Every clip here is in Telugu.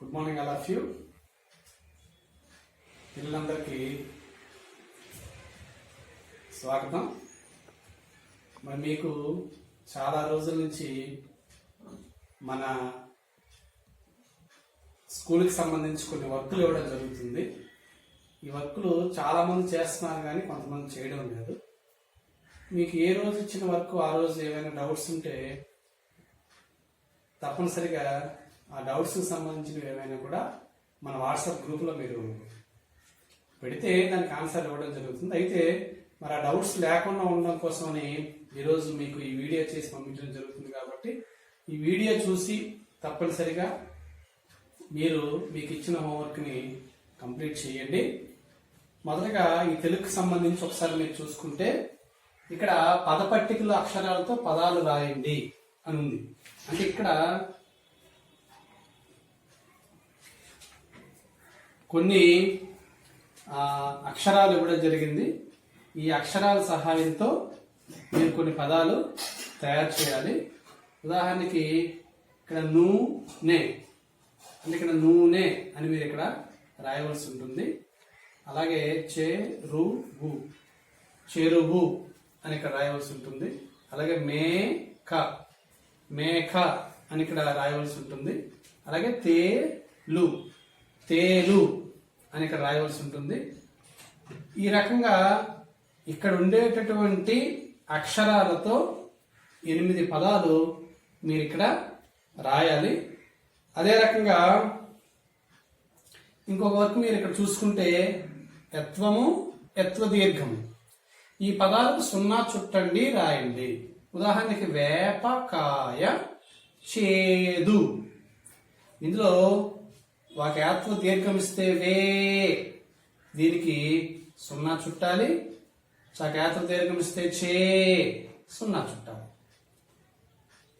Good morning all of you. పిల్లలందరికీ స్వాగతం. మరి మీకు చాలా రోజుల నుంచి మన స్కూల్కి సంబంధించి కొన్ని వర్కులు ఇవ్వడం జరుగుతుంది. ఈ వర్కులు చాలా మంది చేస్తున్నారు కానీ కొంతమంది చేయడం లేదు. మీకు ఏ రోజు ఇచ్చిన వర్క్ ఆ రోజు ఏమైనా డౌట్స్ ఉంటే తప్పనిసరిగా ఆ డౌట్స్కి సంబంధించినవి ఏమైనా కూడా మన వాట్సాప్ గ్రూప్లో మీరు పెడితే దానికి ఆన్సర్ ఇవ్వడం జరుగుతుంది. అయితే మరి ఆ డౌట్స్ లేకుండా ఉండడం కోసమని ఈరోజు మీకు ఈ వీడియో చేసి పంపించడం జరుగుతుంది. కాబట్టి ఈ వీడియో చూసి తప్పనిసరిగా మీరు మీకు ఇచ్చిన హోంవర్క్ని కంప్లీట్ చేయండి. మొదటగా ఈ తెలుగుకి సంబంధించి ఒకసారి మీరు చూసుకుంటే ఇక్కడ పదపట్టికలు అక్షరాలతో పదాలు రాయండి అని ఉంది. అంటే ఇక్కడ కొన్ని అక్షరాలు ఇవ్వడం జరిగింది. ఈ అక్షరాల సహాయంతో మీరు కొన్ని పదాలు తయారు చేయాలి. ఉదాహరణకి ఇక్కడ నూనె అంటే ఇక్కడ నూనె అని మీరు ఇక్కడ రాయవలసి ఉంటుంది. అలాగే చెరువు చెరువు అని ఇక్కడ రాయవలసి ఉంటుంది. అలాగే మేక మేక అని ఇక్కడ రాయవలసి ఉంటుంది. అలాగే తేలు తేలు అని ఇక్కడ రాయవలసి ఉంటుంది. ఈ రకంగా ఇక్కడ ఉండేటటువంటి అక్షరాలతో 8 పదాలు మీరు ఇక్కడ రాయాలి. అదే రకంగా ఇంకొక వర్క్ మీరు ఇక్కడ చూసుకుంటే యత్వము యత్వ దీర్ఘము ఈ పదాలకు 0 చుట్టండి రాయండి. ఉదాహరణకి వేపకాయ చేదు. ఇందులో వాక్యాత్వ దీర్ఘం ఇస్తే వే దీనికి 0 చుట్టాలి. చాక్యాత్వ దీర్ఘం ఇస్తే చే 0 చుట్టాలి.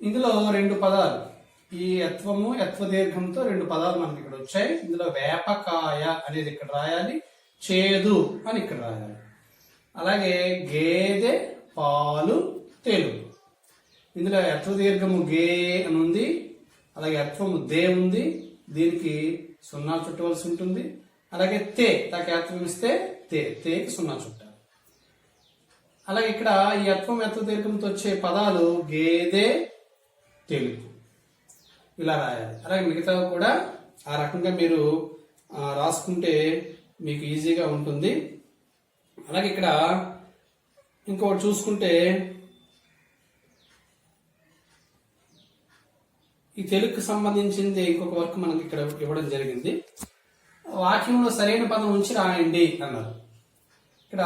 ఇందులో 2 పదాలు ఈ యత్వము యత్వ దీర్ఘంతో 2 పదాలు మనకి ఇక్కడ వచ్చాయి. ఇందులో వేపకాయ అనేది ఇక్కడ రాయాలి, చేదు అని ఇక్కడ రాయాలి. అలాగే గేదె పాలు తెలుగు. ఇందులో యత్వ దీర్ఘము గే అని ఉంది. అలాగే యత్వము దే ఉంది. దీనికి 0 చుట్టవలసి ఉంటుంది. అలాగే తే తాకేత్వం ఇస్తే తేకి 0 చుట్టాలి. అలాగే ఇక్కడ ఈ యత్వం యత్వ దీర్ఘంతో వచ్చే పదాలు గేదె తెలుగు ఇలా రాయాలి. అలాగే మిగతా కూడా ఆ రకంగా మీరు రాసుకుంటే మీకు ఈజీగా ఉంటుంది. అలాగే ఇక్కడ ఇంకొకటి చూసుకుంటే ఈ తెలుగుకి సంబంధించింది ఇంకొక వర్క్ మనకి ఇక్కడ ఇవ్వడం జరిగింది. వాక్యంలో సరైన పదం ఉంచి రాయండి అన్నారు. ఇక్కడ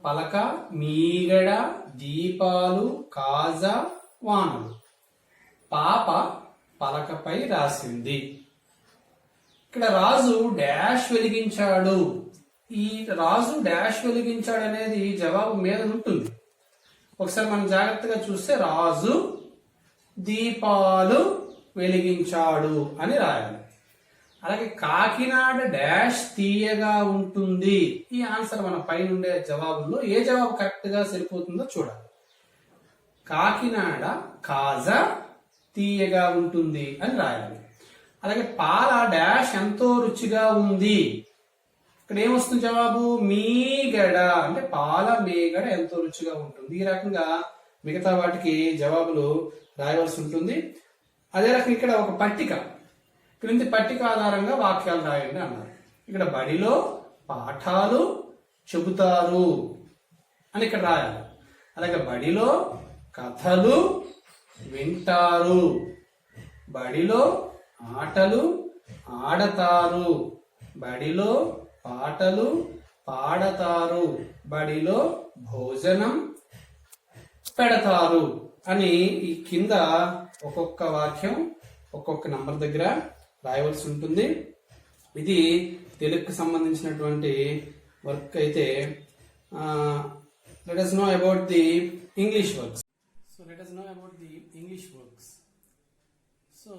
పలక, మీగడ, దీపాలు, కాజా, వానలు. పాప పలకపై రాసింది. ఇక్కడ రాజు డాష్ వెలిగించాడు. ఈ రాజు డాష్ వెలిగించాడు అనేది జవాబు మీద ఉంటుంది. ఒకసారి మనం జాగ్రత్తగా చూస్తే రాజు దీపాలు వెలిగించాడు అని రాయాలి. అలాగే కాకినాడ డాష్ తీయగా ఉంటుంది. ఈ ఆన్సర్ మన పైన ఉండే జవాబుల్లో ఏ జవాబు కరెక్ట్ గా సరిపోతుందో చూడాలి. కాకినాడ కాజా తీయగా ఉంటుంది అని రాయాలి. అలాగే పాల డాష్ ఎంతో రుచిగా ఉంది. ఇక్కడ ఏమొస్తుంది జవాబు? మీగడ అంటే పాల మీగడ ఎంతో రుచిగా ఉంటుంది. ఈ రకంగా మిగతా వాటికి జవాబులు రాయవలసి ఉంటుంది. అదే రకంగా ఇక్కడ ఒక పట్టిక, క్రింది పట్టిక ఆధారంగా వాక్యాలు రాయండి అన్నారు. ఇక్కడ బడిలో పాఠాలు చెబుతారు అని ఇక్కడ రాయాలి. అలాగే బడిలో కథలు వింటారు, బడిలో ఆటలు ఆడతారు, బడిలో పాటలు పాడతారు, బడిలో భోజనం పెడతారు అని ఈ కింద ఒక్కొక్క వాక్యం ఒక్కొక్క నంబర్ దగ్గర రాయవలసి ఉంటుంది. ఇది తెలుగుకి సంబంధించినటువంటి వర్క్. అయితే let us know about the English works. So let us know about the English works. So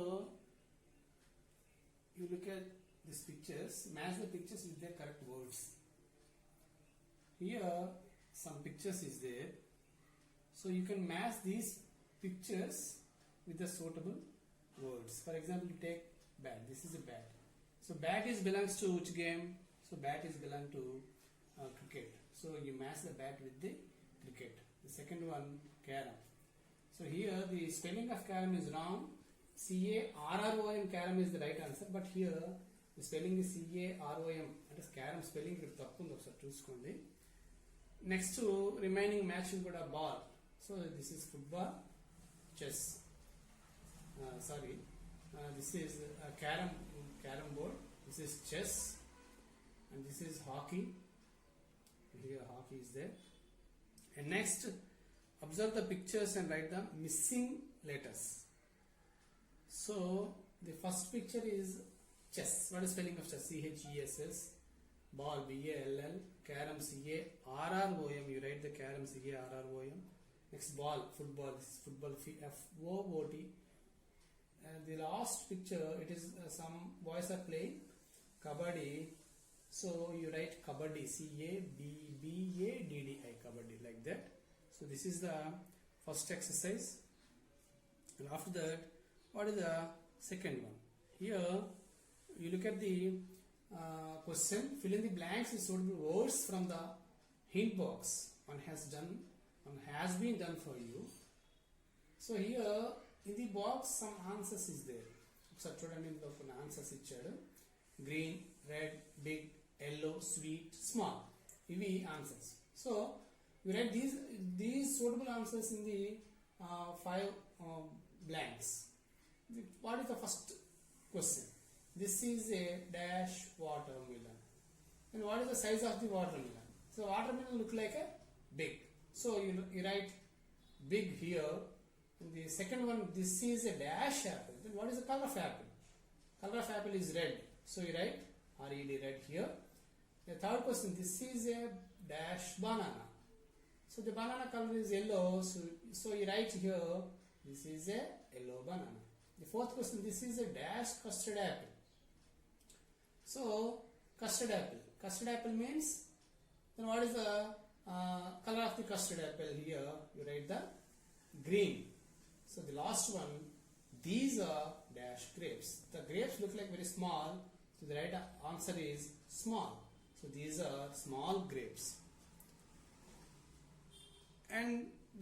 you look at these pictures, match the pictures with their correct words. Here some pictures is there, so you can match these pictures with the suitable words. For example, you take bat. This is a bat. So bat is belongs to which game? So bat is belong to cricket. So you match the bat with the cricket. The second one, carom. So here the spelling of carom is wrong. C-A-R-R-O-M, carom is the right answer. But here the spelling is C-A-R-O-M. That is carom spelling ఇక్కడ తప్పు ఉంది, ఒకసారి చూసుకోండి. Next to remaining matching కూడా ball. So this is football, chess. This is carom board. This is chess, and this is hockey. Here hockey is there. And next, observe the pictures and write the missing letters. So the first picture is chess. What is spelling of chess? C-H-E-S-S. Ball, B-A-L-L. Carom, C-A-R-R-O-M. You write the carom, C-A-R-R-O-M. Next, ball, football. This is football, F-O-O-T. And the last picture, it is some boys are playing kabaddi. So you write kabaddi, C-A-B-B-A-D-D-I, kabaddi, like that. So this is the first exercise. And after that, what is the second one? Here you look at the question. Fill in the blanks with suitable words from the hint box. One has been done for you. So here in the box some answers is there. ఒకసారి చూడండి, ఇందులో కొన్ని ఆన్సర్స్ ఇచ్చాడు. Green, red, big, yellow, sweet, small. ఇవి answers. So we write these suitable answers in the 5 blanks. What is the first question? This is a dash watermelon. And what is the size of the watermelon? So watermelon look like a big. So you write big here. And the second one, this is a dash apple. Then what is the color of apple? Color of apple is red. So you write R-E-D, red here. The third question, this is a dash banana. So the banana color is yellow. So you write here, this is a yellow banana. The fourth question, this is a dash custard apple. So custard apple. Custard apple means, then what is the color of the custard apple? Here you write the green. So the last one, these are dash grapes. The grapes look like very small. So the right answer is small. So these are small grapes. And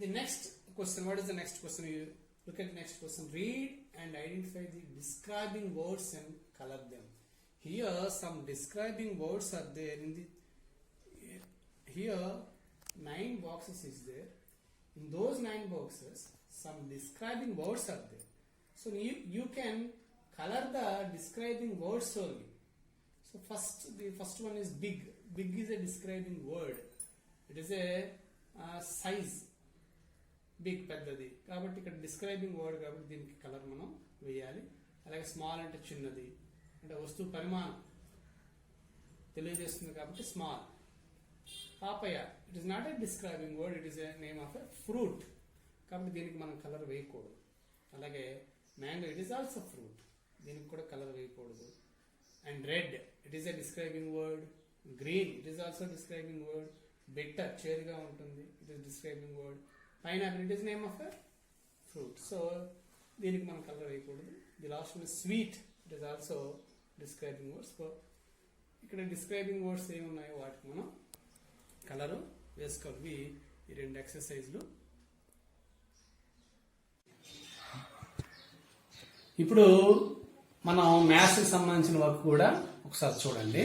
the next question, what is the next question? You look at the next question. Read and identify the describing words and color them. Here some describing words are there. Here 9 boxes is there. In those 9 boxes, some describing words are there. So you can color the describing words only. So the first one is big. Big is a describing word. It is a size. Big, పెద్దది కాబట్టి ఇక్కడ డిస్క్రైబింగ్ వర్డ్ కాబట్టి దీనికి కలర్ మనం వేయాలి. అలాగే స్మాల్ అంటే చిన్నది, అంటే వస్తువు పరిమాణం తెలియజేస్తుంది కాబట్టి small. Papaya, it is not a describing word, it is a name of a fruit కాబట్టి దీనికి మనం కలర్ వేయకూడదు. అలాగే mango, it is also fruit, దీనికి కూడా కలర్ వేయకూడదు. And red, it is a describing word. Green, it is also describing word. Bitter, చేదుగా ఉంటుంది, it is describing word. Pineapple, it is name of a fruit. So దీనికి మనం కలర్ వేయకూడదు. The last one sweet, it is also describing words. So ఇక్కడ డిస్క్రైబింగ్ వర్డ్స్ ఏమున్నాయో వాటికి మనం కలరు వేసుకోవాలి. ఈ 2 ఎక్సర్సైజ్లు. ఇప్పుడు మనం మ్యాథ్స్ కి సంబంధించిన వర్క్ కూడా ఒకసారి చూడండి.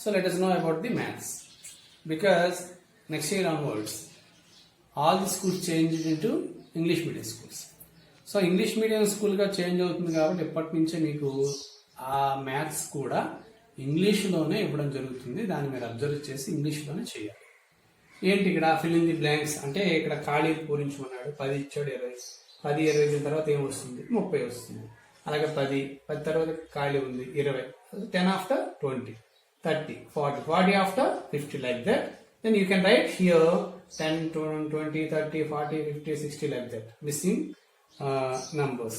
So let us know about the maths, because next year onwards all the schools changed into English medium schools. So English medium school గా చేంజ్ అవుతుంది కాబట్టి ఎప్పటి నుంచే మీకు ఆ మ్యాథ్స్ కూడా ఇంగ్లీష్లోనే ఇవ్వడం జరుగుతుంది. దాన్ని మీరు అబ్జర్వ్ చేసి ఇంగ్లీష్లోనే చేయాలి. ఏంటి ఇక్కడ ఫిల్ ఇన్ ది బ్లాంక్స్ అంటే ఇక్కడ ఖాళీలు పూరించమన్నాడు. 10 ఇచ్చాడు, 20. 10, 20 తర్వాత ఏం వస్తుంది? 30 వస్తుంది. అలాగే 10 తర్వాత ఖాళీ ఉంది 20. 10 after 20, 30, 40, 40 after 50, like that. Then you can write here 10, 20, 30, 40, 50, 60, like that. Missing numbers.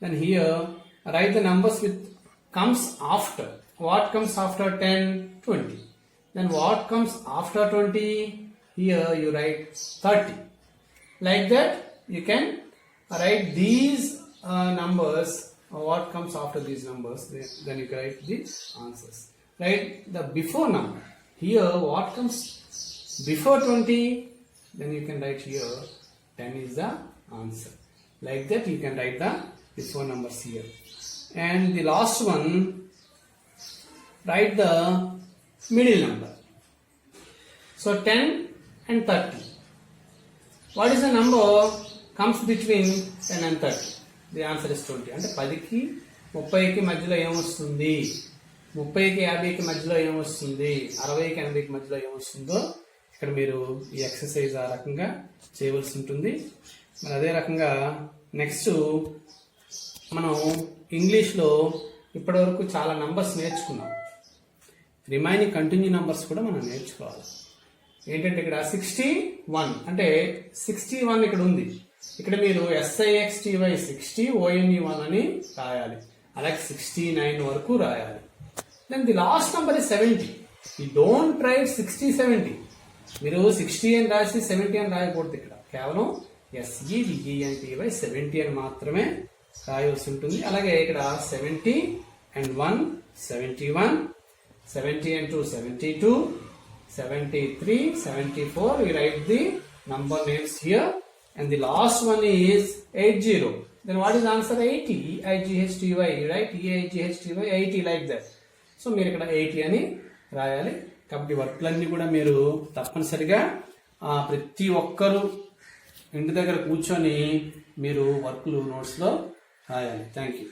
Then here write the numbers with comes after. What comes after 10? 20. Then what comes after 20? Here you write 30. Like that you can write these numbers what comes after these numbers, then you can write the answers. Write the before number. Here what comes before 20, then you can write here 10 is the answer. Like that you can write the before numbers here. And the last one, write the middle number. So 10 and 30. What is the number comes between 10 and 30? The answer is 20. అంటే 10కి 30కి మధ్యలో ఏమొస్తుంది, 30కి 50కి మధ్యలో ఏమొస్తుంది, 60కి 80కి మధ్యలో ఏమొస్తుందో ఇక్కడ మీరు ఈ ఎక్సర్సైజ్ ఆ రకంగా చేయవలసి ఉంటుంది. మరి అదే రకంగా నెక్స్ట్ మనం ఇంగ్లీష్లో ఇప్పటివరకు చాలా నంబర్స్ నేర్చుకున్నాం. రిమైనింగ్ కంటిన్యూ నంబర్స్ కూడా మనం నేర్చుకోవాలి. ఏంటంటే ఇక్కడ 61 అంటే 61 ఇక్కడ ఉంది. ఇక్కడ మీరు SIXTY 60 ONE1 అని రాయాలి. అలాగే 69 వరకు రాయాలి. Then the last number is 70. You don't write 60 70. మీరు 60 అని రాసి 70 అని రాయకూడదు. ఇక్కడ కేవలం SEVENTY 70 అని మాత్రమే రాయవలసి ఉంటుంది. అలాగే ఇక్కడ 70 and 1 71, 70 and 2 72, 73, 74. We write the number names here, and the last one is 80. Then what is answer? 80. EIGHTY. You write EIGHTY 80 like that. So మీరు ఇక్కడ 80 అని రాయాలి. కాబట్టి వర్క్లన్నీ కూడా మీరు తప్పనిసరిగా ప్రతి ఒక్కరు ఇంటి దగ్గర కూర్చొని మీరు వర్క్లు నోట్స్లో రాయాలి. Thank you.